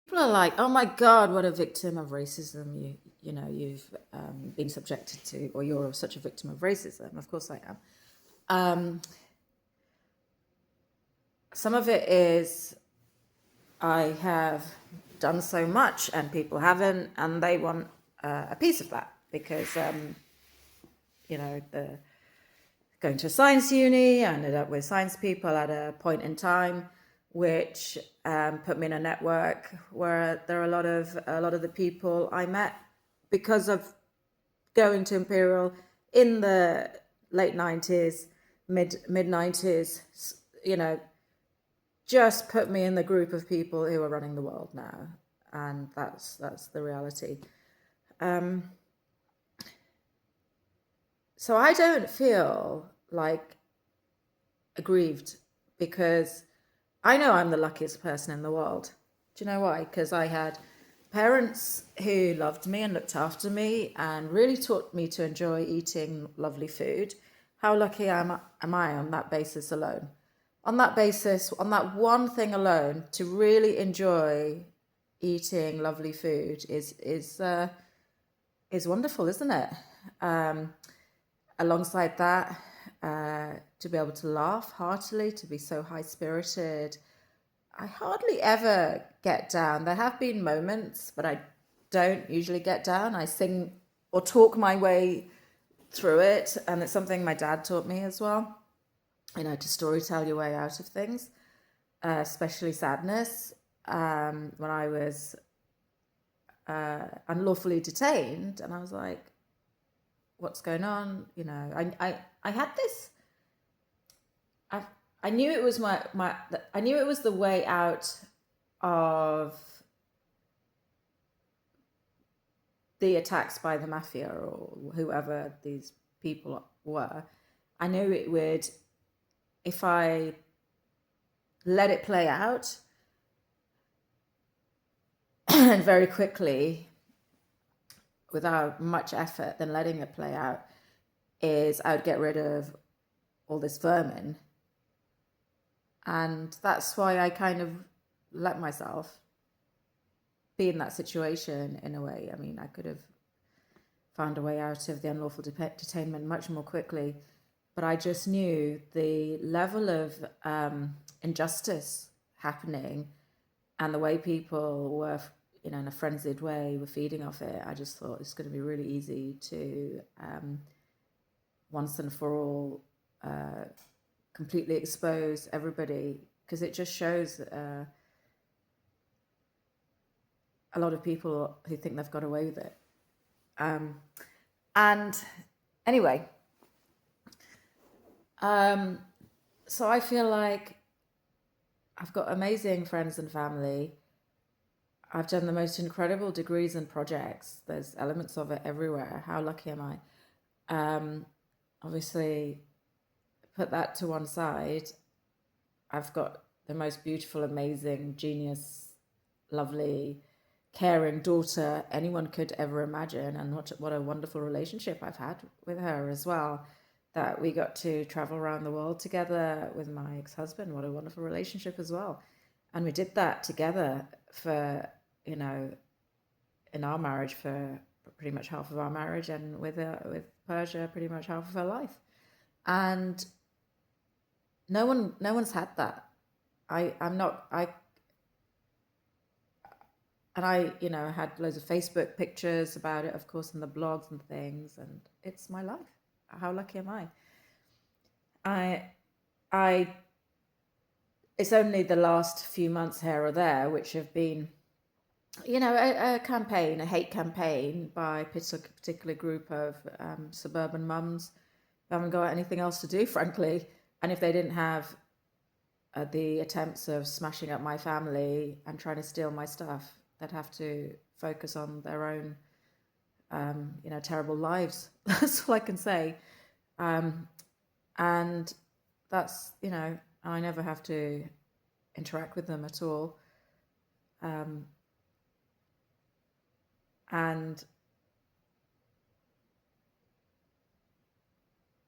People are like, oh my God, what a victim of racism you've been subjected to, or you're such a victim of racism. Of course I am. Um, some of it is I have done so much and people haven't, and they want a piece of that because, the going to a science uni, I ended up with science people at a point in time, which put me in a network where there are a lot of the people I met because of going to Imperial in the late 90s, mid 90s, just put me in the group of people who are running the world now, and that's the reality. So I don't feel like aggrieved because I know I'm the luckiest person in the world. Do you know why? Because I had parents who loved me and looked after me and really taught me to enjoy eating lovely food. How lucky am I on that basis alone? On that basis, on that one thing alone, to really enjoy eating lovely food is wonderful, isn't it? Um, Alongside that, to be able to laugh heartily, to be so high spirited. I hardly ever get down. There have been moments, but I don't usually get down. I sing or talk my way through it, and it's something my dad taught me as well. To storytell your way out of things, especially sadness. When I was unlawfully detained, and I was like, "What's going on?" I had this. I I knew it was I knew it was the way out of the attacks by the mafia or whoever these people were. I knew it would, if I let it play out and very quickly, without much effort, then letting it play out, is I would get rid of all this vermin. And that's why I kind of let myself be in that situation in a way. I mean, I could have found a way out of the unlawful detainment much more quickly. But I just knew the level of injustice happening and the way people were, in a frenzied way, were feeding off it. I just thought it's going to be really easy to once and for all completely expose everybody, because it just shows a lot of people who think they've got away with it. And anyway, so I feel like I've got amazing friends and family. I've done the most incredible degrees and projects. There's elements of it everywhere. How lucky am I? Obviously, put that to one side. I've got the most beautiful, amazing, genius, lovely, caring daughter anyone could ever imagine. And what a wonderful relationship I've had with her as well. That we got to travel around the world together with my ex-husband. What a wonderful relationship as well. And we did that together for, in our marriage for pretty much half of our marriage, and with Persia pretty much half of her life. And no one's had that. I'm not I and I had loads of Facebook pictures about it, of course, and the blogs and things, and it's my life. How lucky am I? I I It's only the last few months here or there which have been, a campaign, a hate campaign by a particular group of suburban mums who haven't got anything else to do, frankly. And if they didn't have the attempts of smashing up my family and trying to steal my stuff, they'd have to focus on their own, terrible lives. That's all I can say. And that's, I never have to interact with them at all. And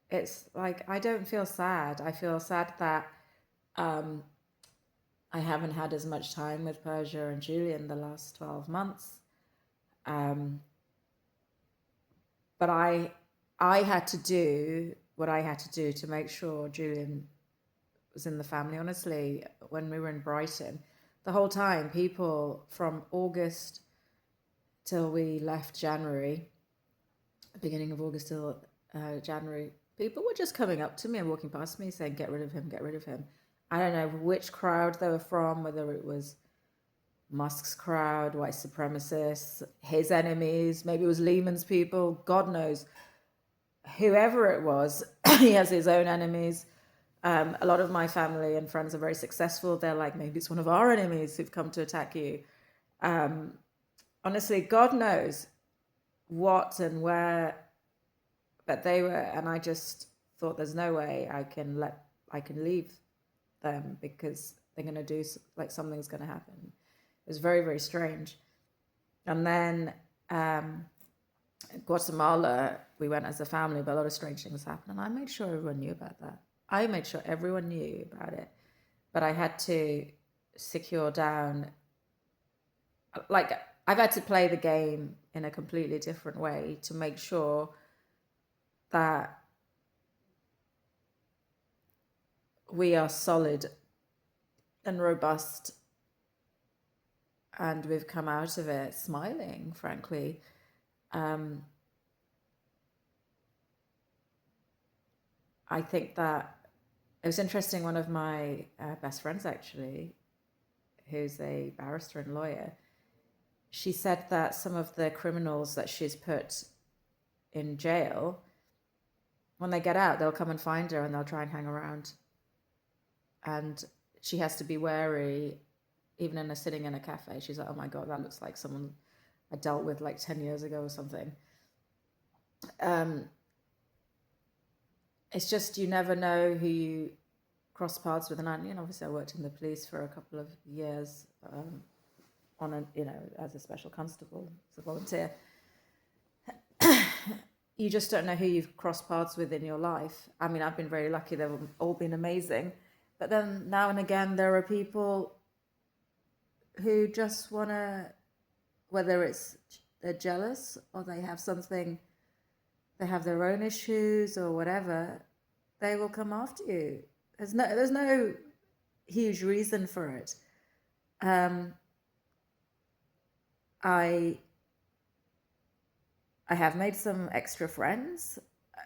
it's like, I don't feel sad. I feel sad that I haven't had as much time with Persia and Julian the last 12 months. Um, but I had to do what I had to do to make sure Julian was in the family. Honestly, when we were in Brighton, the whole time, people from August till we left January, beginning of August till January, people were just coming up to me and walking past me saying, "Get rid of him, get rid of him." I don't know which crowd they were from, whether it was Musk's crowd, white supremacists, his enemies, maybe it was Lehman's people, God knows. Whoever it was, he has his own enemies. A lot of my family and friends are very successful. They're like, maybe it's one of our enemies who've come to attack you. Honestly, God knows what and where, but they were, and I just thought, there's no way I can leave them, because they're going to do, like, something's going to happen. It was very, very strange. And then Guatemala, we went as a family, but a lot of strange things happened, and I made sure everyone knew about that. I made sure everyone knew about it, but I had to secure down, like, I've had to play the game in a completely different way to make sure that we are solid and robust, and we've come out of it smiling, frankly. I think that it was interesting. One of my best friends, actually, who's a barrister and lawyer, she said that some of the criminals that she's put in jail, when they get out, they'll come and find her and they'll try and hang around. And she has to be wary, even in sitting in a cafe. She's like, oh my God, that looks like someone I dealt with like 10 years ago or something. It's just, you never know who you cross paths with. And obviously I worked in the police for a couple of years, as a special constable, as a volunteer. You just don't know who you've crossed paths with in your life. I mean, I've been very lucky. They've all been amazing. But then now and again, there are people who just want to, whether it's they're jealous or they have something, they have their own issues or whatever, they will come after you. There's no huge reason for it. I have made some extra friends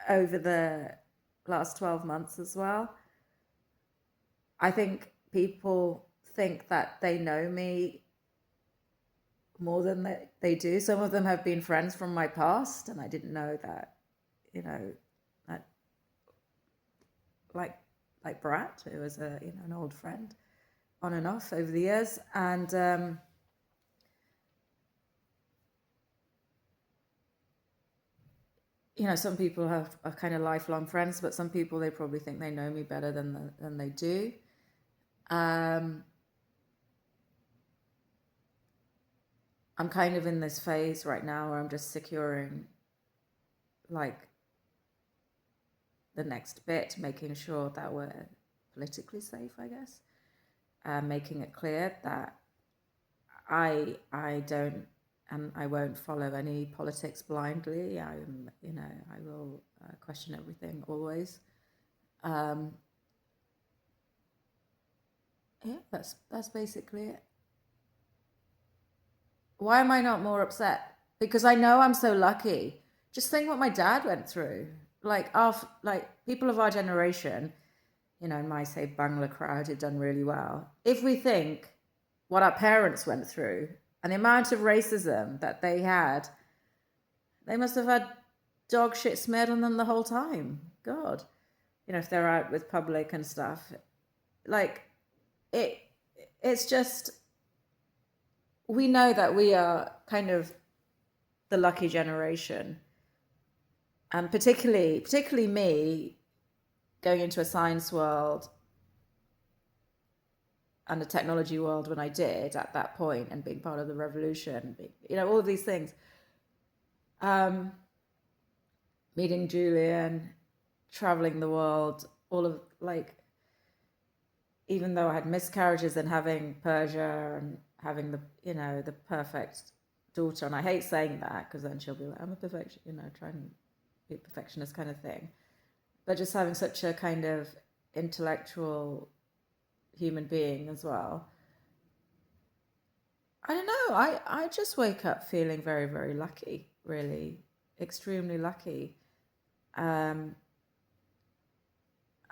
over the last 12 months as well. I think people think that they know me more than they do. Some of them have been friends from my past, and I didn't know that, that, like Brat, who was an old friend on and off over the years. And some people are kind of lifelong friends, but some people, they probably think they know me better than they do. I'm kind of in this phase right now where I'm just securing, like, the next bit, making sure that we're politically safe, I guess. Making it clear that I don't, and I won't follow any politics blindly. I will question everything always. Yeah, that's basically it. Why am I not more upset? Because I know I'm so lucky. Just think what my dad went through. Like people of our generation, in my, say, Bangla crowd, had done really well. If we think what our parents went through and the amount of racism that they had, they must have had dog shit smeared on them the whole time. God, if they're out with public and stuff, like it's just, we know that we are kind of the lucky generation, and particularly me, going into a science world and a technology world when I did at that point, and being part of the revolution, all of these things. Meeting Julian, traveling the world, all of, like, even though I had miscarriages and having Persia and having the perfect daughter, and I hate saying that because then she'll be like, I'm a perfection, trying to be a perfectionist kind of thing. But just having such a kind of intellectual human being as well. I don't know. I just wake up feeling very, very lucky, really, extremely lucky. Um,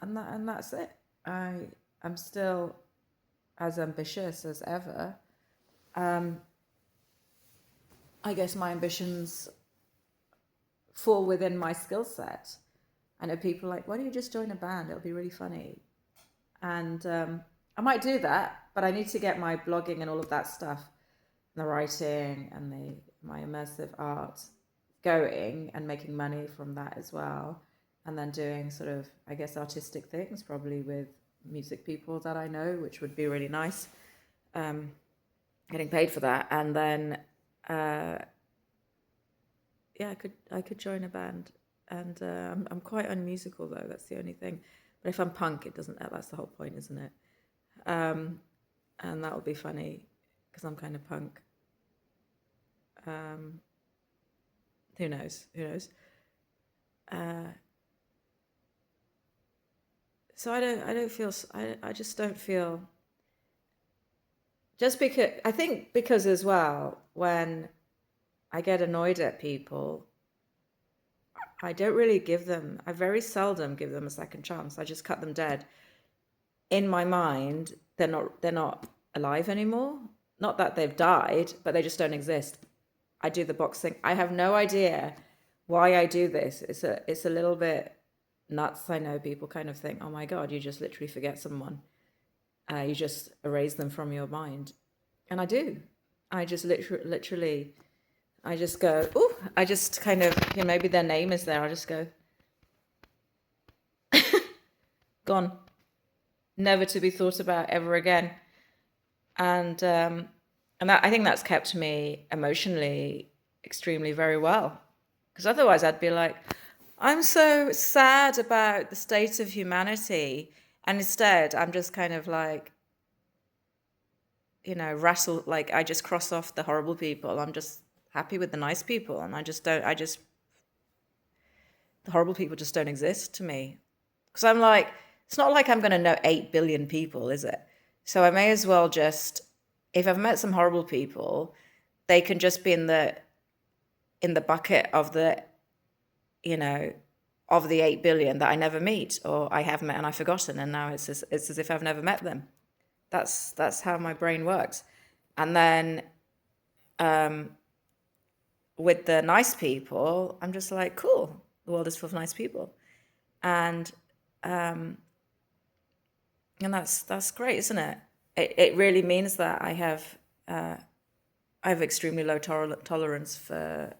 and that's it. I'm still as ambitious as ever. Um, I guess my ambitions fall within my skill set. I know people are like, why don't you just join a band? It'll be really funny. And I might do that, but I need to get my blogging and all of that stuff, the writing and my immersive art going and making money from that as well. And then doing sort of, I guess, artistic things, probably with music people that I know, which would be really nice. Getting paid for that. And then, yeah, I could join a band. And I'm quite unmusical though. That's the only thing. But if I'm punk, it doesn't. That's the whole point, isn't it? And that will be funny because I'm kind of punk. Who knows? Who knows? So I don't feel. I just don't feel. Just because I think because as well when I get annoyed at people, I don't really give them. I very seldom give them a second chance. I just cut them dead. In my mind, they're not alive anymore. Not that they've died, but they just don't exist. I do the boxing. I have no idea why I do this. It's a little bit nuts. I know people kind of think, oh my God, you just literally forget someone. You just erase them from your mind. And I do. I just literally, I just go, oh, I just kind of, maybe their name is there. I'll just go, gone, never to be thought about ever again. And that, I think that's kept me emotionally extremely very well. Because otherwise I'd be like, I'm so sad about the state of humanity. And instead I'm just kind of like, like I just cross off the horrible people. I'm just happy with the nice people. And the horrible people just don't exist to me. Because I'm like, it's not like I'm going to know 8 billion people, is it? So I may as well just, if I've met some horrible people, they can just be in the bucket of the, of the 8 billion that I never meet or I have met and I've forgotten. And now it's as if I've never met them. That's how my brain works. And then with the nice people, I'm just like, cool, the world is full of nice people. And that's great, isn't it? It really means that I have extremely low tolerance for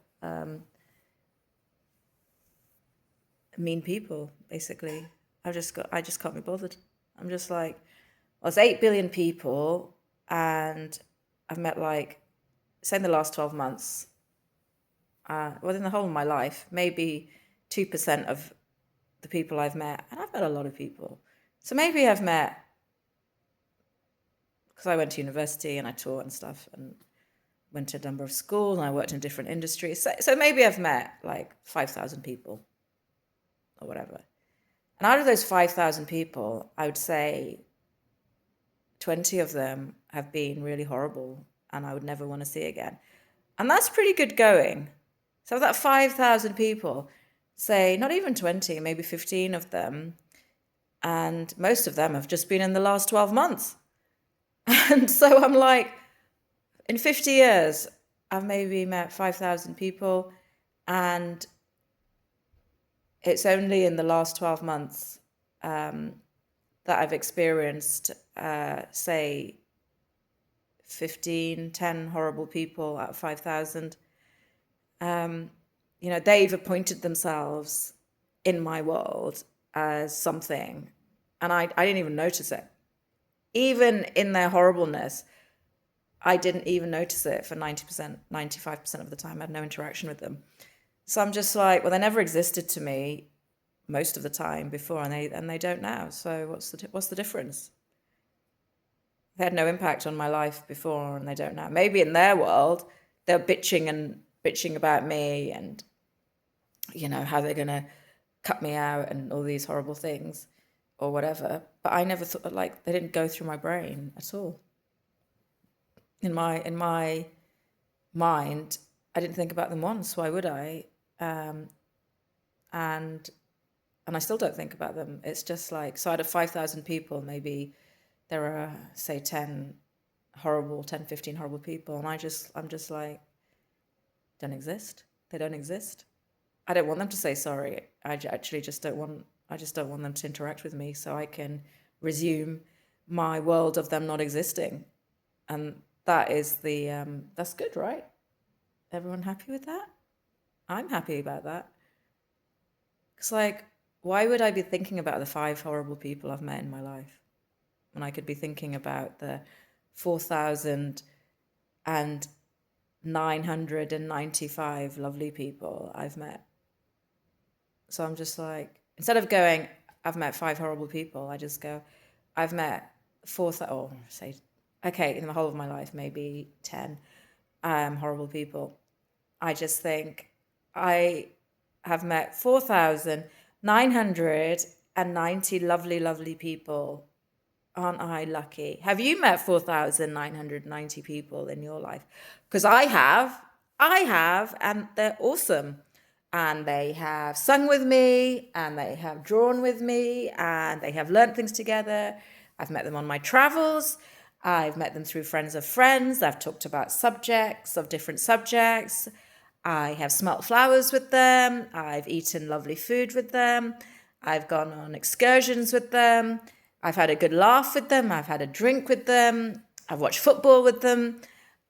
mean people. Basically, I just can't be bothered. I'm just like, well, it's 8 billion people, and I've met say in the last 12 months, in the whole of my life, maybe 2% of the people I've met, and I've met a lot of people. So maybe I've met, because I went to university and I taught and stuff and went to a number of schools and I worked in different industries. So maybe I've met 5,000 people or whatever. And out of those 5,000 people, I would say 20 of them have been really horrible and I would never want to see again. And that's pretty good going. So that 5,000 people, say not even 20, maybe 15 of them, and most of them have just been in the last 12 months. And so I'm like, in 50 years, I've maybe met 5,000 people, and it's only in the last 12 months that I've experienced, say, 10 horrible people out of 5,000. They've appointed themselves in my world as something, and I didn't even notice it. Even in their horribleness, I didn't even notice it for 90%, 95% of the time. I had no interaction with them. So I'm just like, well, they never existed to me most of the time before, and they don't now. So what's the difference? They had no impact on my life before, and they don't now. Maybe in their world, they're bitching about me, and how they're gonna cut me out and all these horrible things, or whatever. But I never thought, like, they didn't go through my brain at all. In my mind, I didn't think about them once. Why would I? And I still don't think about them. It's just like, so out of 5,000 people, maybe there are, say, 10, 15 horrible people, and I'm just like, don't exist. They don't exist. I don't want them to say sorry. Actually just don't want. I just don't want them to interact with me, so I can resume my world of them not existing. And that is that's good, right? Everyone happy with that? I'm happy about that. It's like, why would I be thinking about the 5 horrible people I've met in my life when I could be thinking about the 4,995 lovely people I've met? So I'm just like, instead of going, I've met 5 horrible people, I just go, I've met 4,000, or say, okay, in the whole of my life, maybe 10 horrible people. I just think I have met 4,990 lovely, lovely people. Aren't I lucky? Have you met 4,990 people in your life? Because I have, and they're awesome. And they have sung with me, and they have drawn with me, and they have learnt things together. I've met them on my travels. I've met them through friends of friends. I've talked about different subjects. I have smelt flowers with them. I've eaten lovely food with them. I've gone on excursions with them. I've had a good laugh with them. I've had a drink with them. I've watched football with them.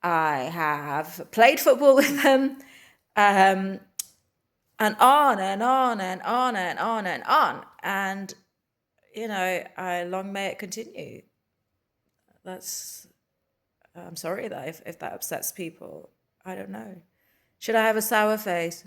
I have played football with them. And on and on and on and on and on. And, I long may it continue. I'm sorry that if that upsets people, I don't know. Should I have a sour face?